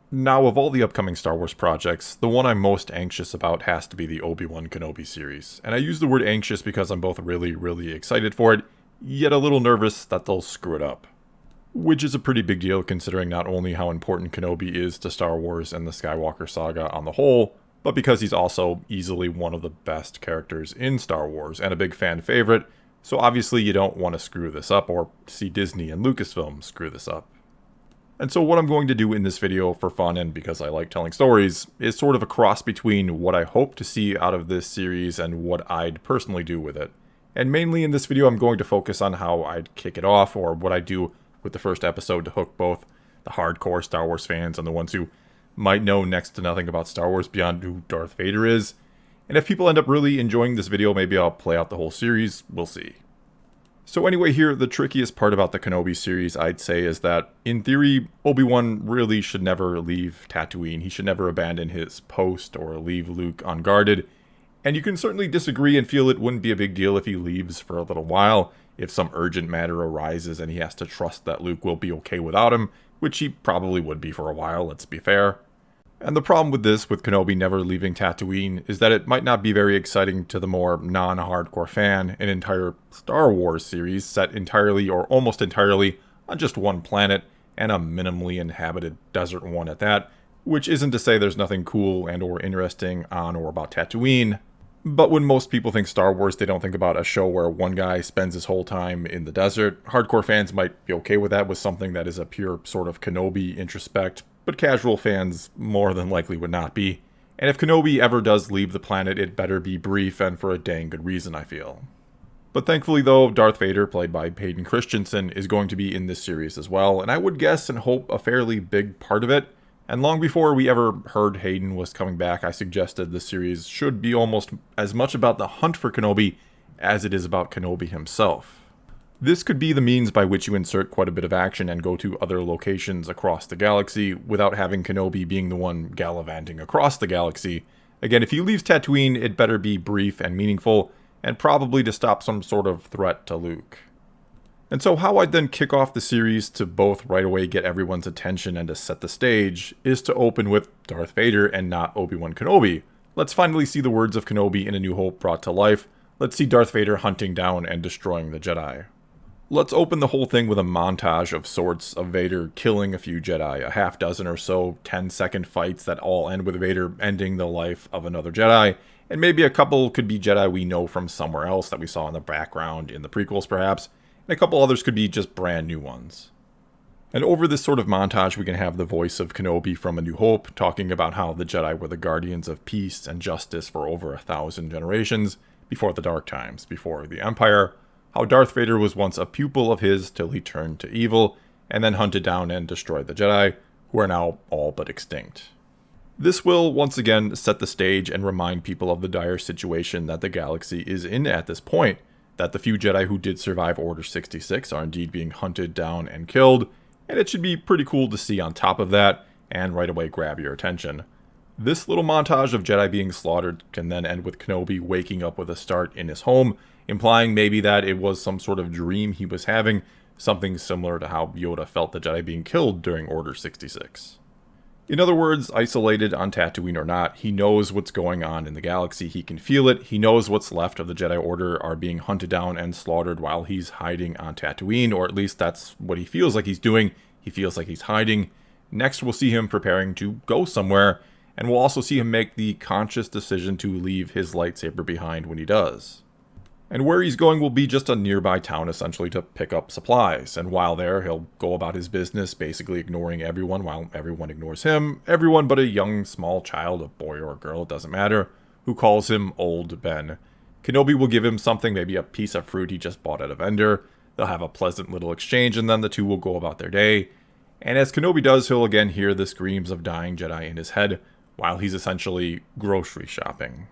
Now, of all the upcoming Star Wars projects, the one I'm most anxious about has to be the Obi-Wan Kenobi series. And I use the word anxious because I'm both really, really excited for it, yet a little nervous that they'll screw it up. Which is a pretty big deal considering not only how important Kenobi is to Star Wars and the Skywalker saga on the whole, but because he's also easily one of the best characters in Star Wars and a big fan favorite, so obviously you don't want to screw this up or see Disney and Lucasfilm screw this up. And so what I'm going to do in this video for fun and because I like telling stories is sort of a cross between what I hope to see out of this series and what I'd personally do with it. And mainly in this video I'm going to focus on how I'd kick it off or what I do with the first episode to hook both the hardcore Star Wars fans and the ones who might know next to nothing about Star Wars beyond who Darth Vader is. And if people end up really enjoying this video, maybe I'll play out the whole series, we'll see. So anyway here, the trickiest part about the Kenobi series, I'd say, is that, in theory, Obi-Wan really should never leave Tatooine. He should never abandon his post or leave Luke unguarded. And you can certainly disagree and feel it wouldn't be a big deal if he leaves for a little while, if some urgent matter arises and he has to trust that Luke will be okay without him, which he probably would be for a while, let's be fair. And the problem with this, with Kenobi never leaving Tatooine, is that it might not be very exciting to the more non-hardcore fan, an entire Star Wars series set entirely or almost entirely on just one planet, and a minimally inhabited desert one at that, which isn't to say there's nothing cool and or interesting on or about Tatooine, but when most people think Star Wars, they don't think about a show where one guy spends his whole time in the desert. Hardcore fans might be okay with that with something that is a pure sort of Kenobi introspect, but casual fans more than likely would not be. And if Kenobi ever does leave the planet, it better be brief and for a dang good reason, I feel. But thankfully though, Darth Vader, played by Hayden Christensen, is going to be in this series as well, and I would guess and hope a fairly big part of it. And long before we ever heard Hayden was coming back, I suggested the series should be almost as much about the hunt for Kenobi as it is about Kenobi himself. This could be the means by which you insert quite a bit of action and go to other locations across the galaxy without having Kenobi being the one gallivanting across the galaxy. Again, if he leaves Tatooine, it better be brief and meaningful, and probably to stop some sort of threat to Luke. And so how I'd then kick off the series to both right away get everyone's attention and to set the stage is to open with Darth Vader and not Obi-Wan Kenobi. Let's finally see the words of Kenobi in A New Hope brought to life. Let's see Darth Vader hunting down and destroying the Jedi. Let's open the whole thing with a montage of sorts of Vader killing a few Jedi, a half dozen or so 10-second fights that all end with Vader ending the life of another Jedi, and maybe a couple could be Jedi we know from somewhere else that we saw in the background in the prequels perhaps, and a couple others could be just brand new ones. And over this sort of montage we can have the voice of Kenobi from A New Hope talking about how the Jedi were the guardians of peace and justice for over 1,000 generations, before the Dark Times, before the Empire, how Darth Vader was once a pupil of his till he turned to evil, and then hunted down and destroyed the Jedi, who are now all but extinct. This will, once again, set the stage and remind people of the dire situation that the galaxy is in at this point, that the few Jedi who did survive Order 66 are indeed being hunted down and killed, and it should be pretty cool to see on top of that, and right away grab your attention. This little montage of Jedi being slaughtered can then end with Kenobi waking up with a start in his home, implying maybe that it was some sort of dream he was having, something similar to how Yoda felt the Jedi being killed during Order 66. In other words, isolated on Tatooine or not, he knows what's going on in the galaxy, he can feel it, he knows what's left of the Jedi Order are being hunted down and slaughtered while he's hiding on Tatooine, or at least that's what he feels like he's doing, he feels like he's hiding. Next we'll see him preparing to go somewhere, and we'll also see him make the conscious decision to leave his lightsaber behind when he does. And where he's going will be just a nearby town essentially to pick up supplies, and while there he'll go about his business basically ignoring everyone while everyone ignores him, everyone but a young small child, a boy or a girl, it doesn't matter, who calls him Old Ben. Kenobi will give him something, maybe a piece of fruit he just bought at a vendor, they'll have a pleasant little exchange and then the two will go about their day, and as Kenobi does he'll again hear the screams of dying Jedi in his head while he's essentially grocery shopping.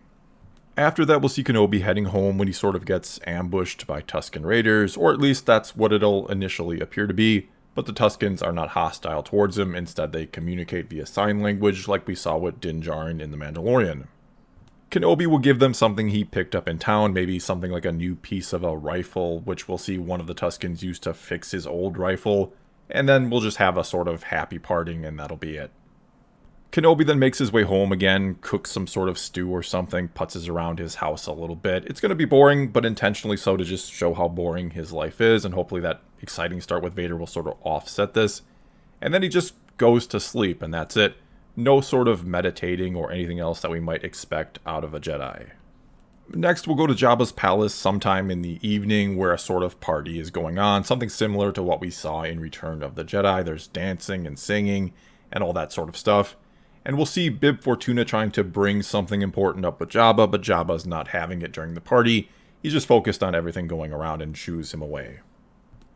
After that, we'll see Kenobi heading home when he sort of gets ambushed by Tusken Raiders, or at least that's what it'll initially appear to be, but the Tuskens are not hostile towards him, instead they communicate via sign language like we saw with Din Djarin in The Mandalorian. Kenobi will give them something he picked up in town, maybe something like a new piece of a rifle, which we'll see one of the Tuskens use to fix his old rifle, and then we'll just have a sort of happy parting and that'll be it. Kenobi then makes his way home again, cooks some sort of stew or something, putzes around his house a little bit. It's going to be boring, but intentionally so to just show how boring his life is, and hopefully that exciting start with Vader will sort of offset this. And then he just goes to sleep, and that's it. No sort of meditating or anything else that we might expect out of a Jedi. Next, we'll go to Jabba's palace sometime in the evening where a sort of party is going on, something similar to what we saw in Return of the Jedi. There's dancing and singing and all that sort of stuff. And we'll see Bib Fortuna trying to bring something important up with Jabba, but Jabba's not having it during the party. He's just focused on everything going around and shoos him away.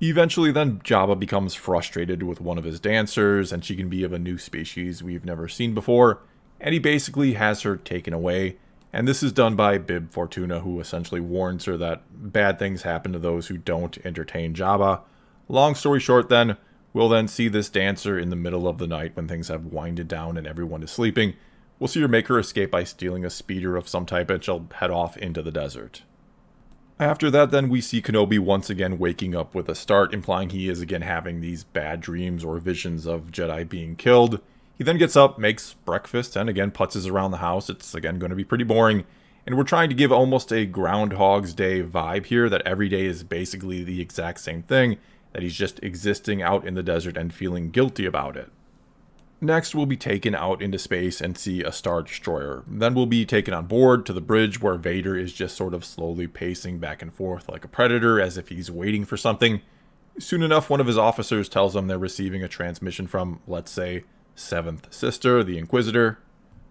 Eventually then, Jabba becomes frustrated with one of his dancers, and she can be of a new species we've never seen before, and he basically has her taken away. And this is done by Bib Fortuna, who essentially warns her that bad things happen to those who don't entertain Jabba. Long story short then, we'll then see this dancer in the middle of the night when things have winded down and everyone is sleeping. We'll see her make her escape by stealing a speeder of some type, and she'll head off into the desert. After that then, we see Kenobi once again waking up with a start, implying he is again having these bad dreams or visions of Jedi being killed. He then gets up, makes breakfast, and again putzes around the house. It's again going to be pretty boring. And we're trying to give almost a Groundhog's Day vibe here, that every day is basically the exact same thing, that he's just existing out in the desert and feeling guilty about it. Next, we'll be taken out into space and see a Star Destroyer. Then we'll be taken on board to the bridge where Vader is just sort of slowly pacing back and forth like a predator as if he's waiting for something. Soon enough, one of his officers tells him they're receiving a transmission from, let's say, Seventh Sister, the Inquisitor.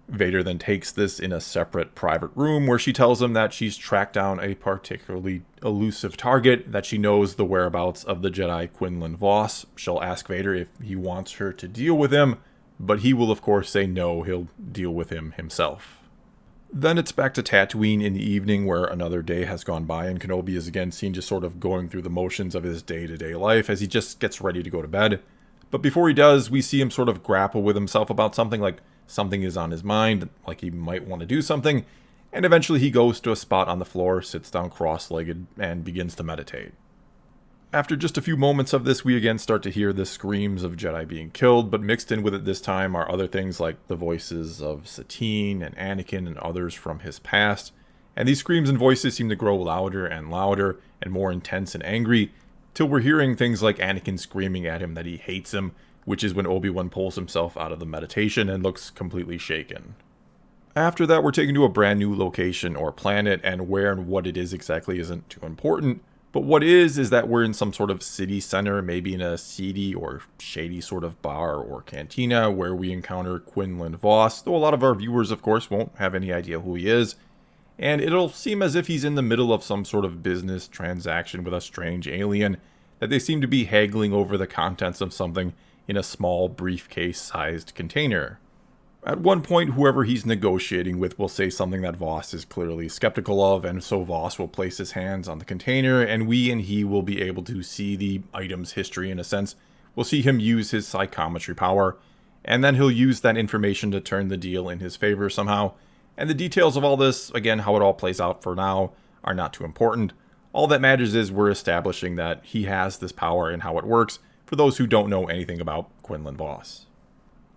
Vader then takes this in a separate private room where she tells him that she's tracked down a particularly elusive target, that she knows the whereabouts of the Jedi Quinlan Vos. She'll ask Vader if he wants her to deal with him, but he will of course say no, he'll deal with him himself. Then it's back to Tatooine in the evening where another day has gone by, and Kenobi is again seen just sort of going through the motions of his day-to-day life as he just gets ready to go to bed. But before he does, we see him sort of grapple with himself about something, like something is on his mind, like he might want to do something, and eventually he goes to a spot on the floor, sits down cross-legged, and begins to meditate. After just a few moments of this, we again start to hear the screams of Jedi being killed, but mixed in with it this time are other things like the voices of Satine and Anakin and others from his past, and these screams and voices seem to grow louder and louder and more intense and angry, till we're hearing things like Anakin screaming at him that he hates him, which is when Obi-Wan pulls himself out of the meditation and looks completely shaken. After that, we're taken to a brand new location or planet, and where and what it is exactly isn't too important, but what is that we're in some sort of city center, maybe in a seedy or shady sort of bar or cantina, where we encounter Quinlan Vos, though a lot of our viewers, of course, won't have any idea who he is, and it'll seem as if he's in the middle of some sort of business transaction with a strange alien, that they seem to be haggling over the contents of something in a small briefcase-sized container. At one point, whoever he's negotiating with will say something that Vos is clearly skeptical of, and so Vos will place his hands on the container, and we and he will be able to see the item's history in a sense. We'll see him use his psychometry power, and then he'll use that information to turn the deal in his favor somehow. And the details of all this, again, how it all plays out for now, are not too important. All that matters is we're establishing that he has this power and how it works, for those who don't know anything about Quinlan Vos.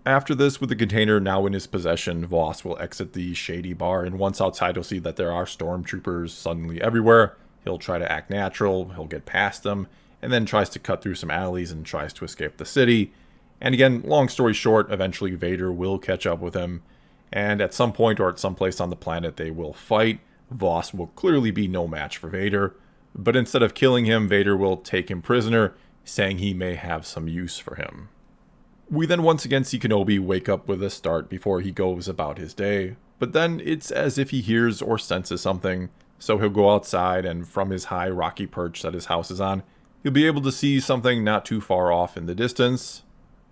After this, with the container now in his possession, Vos will exit the shady bar, and once outside he'll see that there are stormtroopers suddenly everywhere. He'll try to act natural, he'll get past them, and then tries to cut through some alleys and tries to escape the city. And again, long story short, eventually Vader will catch up with him, and at some point or at some place on the planet they will fight. Vos will clearly be no match for Vader, but instead of killing him, Vader will take him prisoner, saying he may have some use for him. We then once again see Kenobi wake up with a start before he goes about his day, but then it's as if he hears or senses something, so he'll go outside, and from his high rocky perch that his house is on, he'll be able to see something not too far off in the distance.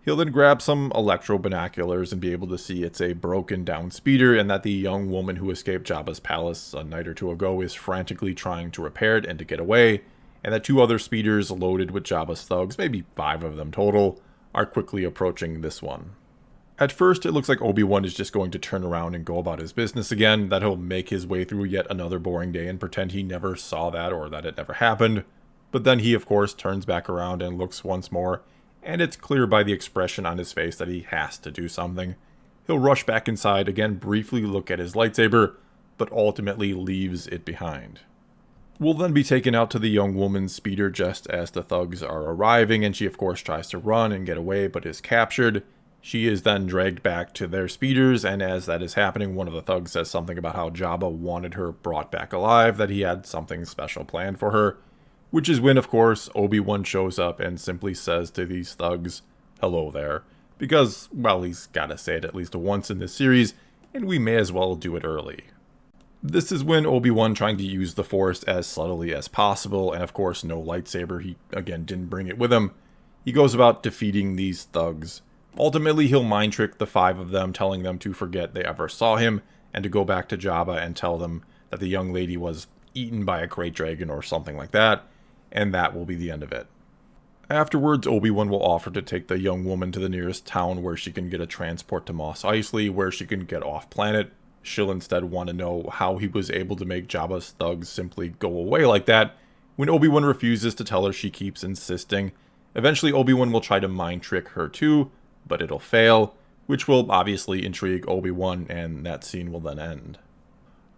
He'll then grab some electro binoculars and be able to see it's a broken down speeder, and that the young woman who escaped Jabba's palace a night or two ago is frantically trying to repair it and to get away, and that 2 other speeders loaded with Jabba's thugs, maybe 5 of them total, are quickly approaching this one. At first, it looks like Obi-Wan is just going to turn around and go about his business again, that he'll make his way through yet another boring day and pretend he never saw that or that it never happened. But then he, of course, turns back around and looks once more, and it's clear by the expression on his face that he has to do something. He'll rush back inside, again briefly look at his lightsaber, but ultimately leaves it behind. We'll then be taken out to the young woman's speeder just as the thugs are arriving, and she of course tries to run and get away but is captured. She is then dragged back to their speeders, and as that is happening, one of the thugs says something about how Jabba wanted her brought back alive, that he had something special planned for her, which is when of course Obi-Wan shows up and simply says to these thugs, "Hello there," because, well, he's gotta say it at least once in this series, and we may as well do it early. This is when Obi-Wan, trying to use the Force as subtly as possible, and of course no lightsaber, he again didn't bring it with him, he goes about defeating these thugs. Ultimately, he'll mind trick the 5 of them, telling them to forget they ever saw him, and to go back to Jabba and tell them that the young lady was eaten by a krayt dragon or something like that, and that will be the end of it. Afterwards, Obi-Wan will offer to take the young woman to the nearest town where she can get a transport to Mos Eisley, where she can get off planet. She'll instead want to know how he was able to make Jabba's thugs simply go away like that. When Obi-Wan refuses to tell her, she keeps insisting. Eventually, Obi-Wan will try to mind trick her too, but it'll fail, which will obviously intrigue Obi-Wan, and that scene will then end.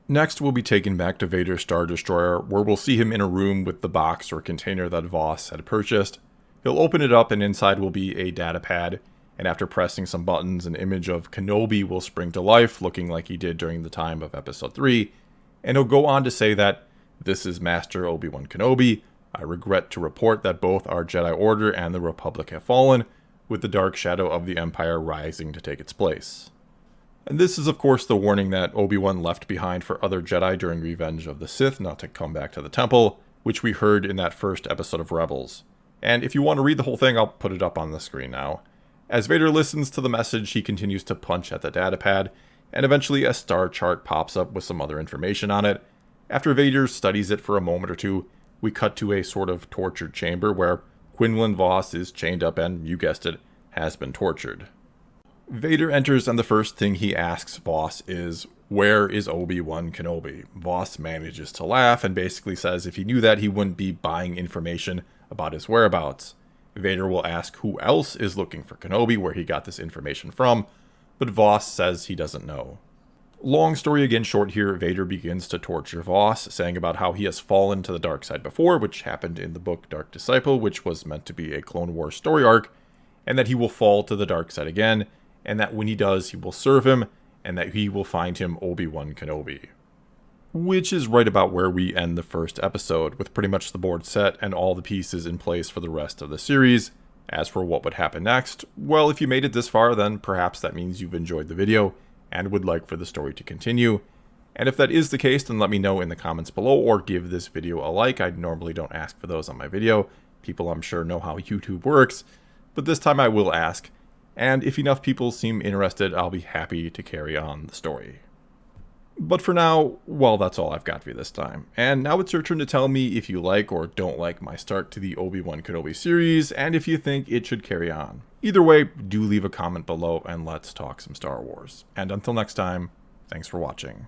Next, we'll be taken back to Vader's Star Destroyer, where we'll see him in a room with the box or container that Voss had purchased. He'll open it up, and inside will be a datapad, and after pressing some buttons, an image of Kenobi will spring to life, looking like he did during the time of Episode 3, and he'll go on to say that, "This is Master Obi-Wan Kenobi. I regret to report that both our Jedi Order and the Republic have fallen, with the dark shadow of the Empire rising to take its place." And this is of course the warning that Obi-Wan left behind for other Jedi during Revenge of the Sith not to come back to the temple, which we heard in that first episode of Rebels. And if you want to read the whole thing, I'll put it up on the screen now. As Vader listens to the message, he continues to punch at the datapad, and eventually a star chart pops up with some other information on it. After Vader studies it for a moment or two, we cut to a sort of tortured chamber where Quinlan Vos is chained up and, you guessed it, has been tortured. Vader enters, and the first thing he asks Vos is, "Where is Obi-Wan Kenobi?" Vos manages to laugh and basically says if he knew that, he wouldn't be buying information about his whereabouts. Vader will ask who else is looking for Kenobi, where he got this information from, but Vos says he doesn't know. Long story again short here, Vader begins to torture Vos, saying about how he has fallen to the dark side before, which happened in the book Dark Disciple, which was meant to be a Clone Wars story arc, and that he will fall to the dark side again, and that when he does, he will serve him, and that he will find him Obi-Wan Kenobi. Which is right about where we end the first episode, with pretty much the board set and all the pieces in place for the rest of the series. As for what would happen next, well, if you made it this far, then perhaps that means you've enjoyed the video and would like for the story to continue. And if that is the case, then let me know in the comments below, or give this video a like. I normally don't ask for those on my video. People, I'm sure, know how YouTube works, but this time I will ask. And if enough people seem interested, I'll be happy to carry on the story. But for now, well, that's all I've got for you this time. And now it's your turn to tell me if you like or don't like my start to the Obi-Wan Kenobi series, and if you think it should carry on. Either way, do leave a comment below, and let's talk some Star Wars. And until next time, thanks for watching.